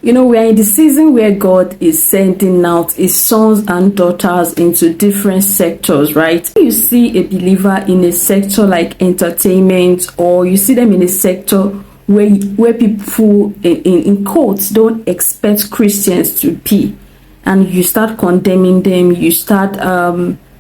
We are in the season where God is sending out his sons and daughters into different sectors, right? You see a believer in a sector like entertainment, or you see them in a sector where people in quotes don't expect Christians to be, and you start condemning them, you start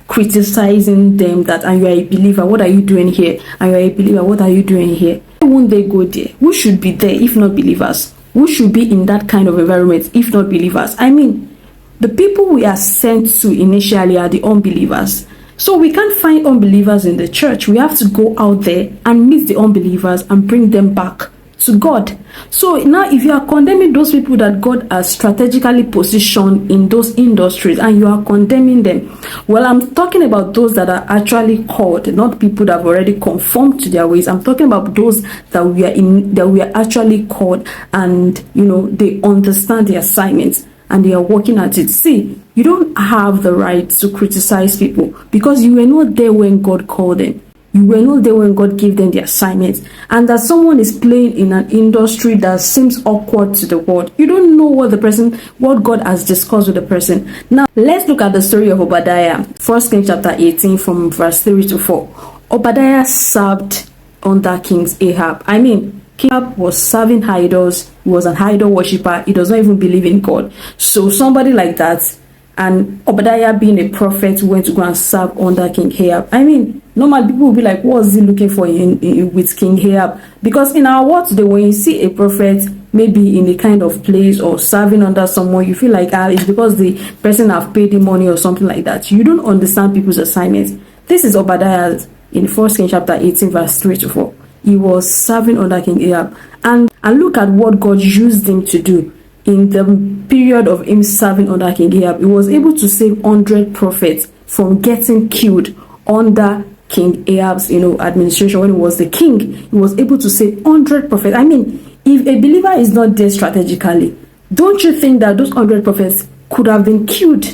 criticizing them, and you are a believer, what are you doing here? And you are a believer, what are you doing here? Why won't they go there? Who should be there if not believers? Who should be in that kind of environment if not believers? I mean, the people we are sent to initially are the unbelievers. So we can't find unbelievers in the church. We have to go out there and meet the unbelievers and bring them back to God. So now if you are condemning those people that God has strategically positioned in those industries and you are condemning them, well, I'm talking about those that are actually called, not people that have already conformed to their ways. I'm talking about those that we are actually called, and they understand the assignments and they are working at it. See, you don't have the right to criticize people because you were not there when God called them. You were not there when God gave them the assignments. And that someone is playing in an industry that seems awkward to the world. You don't know what God has discussed with the person. Now, let's look at the story of Obadiah. 1 Kings chapter 18 from verse 3 to 4. Obadiah served under King Ahab. I mean, King Ahab was serving idols. He was an idol worshiper. He does not even believe in God. So somebody like that, and Obadiah being a prophet, went to go and serve under King Ahab. I mean, normally people will be like, what is he looking for with King Ahab? Because in our world today, when you see a prophet maybe in a kind of place or serving under someone, you feel like it's because the person have paid him money or something like that. You don't understand people's assignments. This is Obadiah in 1 Kings chapter 18 verse 3 to 4. He was serving under King Ahab. And look at what God used him to do. In the period of him serving under King Ahab, he was able to save 100 prophets from getting killed under King Ahab's administration. When he was the king, he was able to save 100 prophets. I mean, if a believer is not there strategically, don't you think that those 100 prophets could have been killed?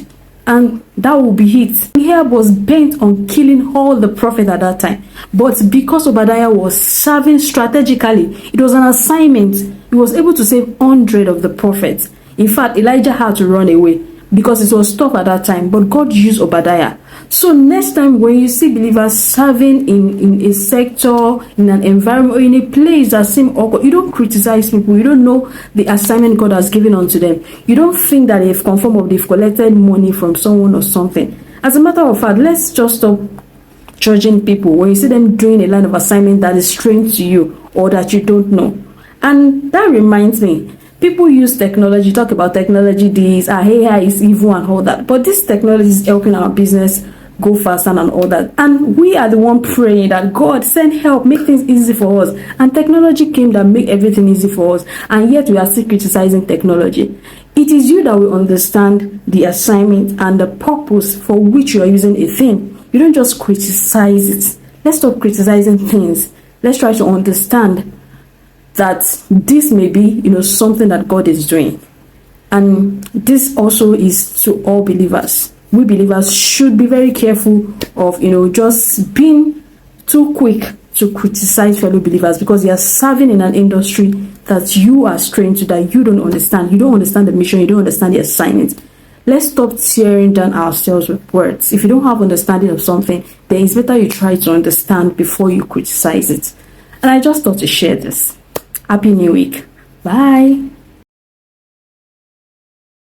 And that would be it. Ahab was bent on killing all the prophets at that time. But because Obadiah was serving strategically, it was an assignment. He was able to save 100 of the prophets. In fact, Elijah had to run away because it was tough at that time. But God used Obadiah. So next time when you see believers serving in a sector, in an environment, or in a place that seems awkward, you don't criticize people. You don't know the assignment God has given unto them. You don't think that they've conformed or they've collected money from someone or something. As a matter of fact, let's just stop judging people when you see them doing a line of assignment that is strange to you or that you don't know. And that reminds me, people use technology, talk about technology, this, AI is evil and all that. But this technology is helping our business go faster and all that. And we are the one praying that God send help, make things easy for us. And technology came that make everything easy for us. And yet we are still criticizing technology. It is you that will understand the assignment and the purpose for which you are using a thing. You don't just criticize it. Let's stop criticizing things. Let's try to understand that this may be, something that God is doing. And this also is to all believers. We believers should be very careful of, just being too quick to criticize fellow believers because they are serving in an industry that you are strange to, that you don't understand. You don't understand the mission. You don't understand the assignment. Let's stop tearing down ourselves with words. If you don't have understanding of something, then it's better you try to understand before you criticize it. And I just thought to share this. Happy New Week. Bye.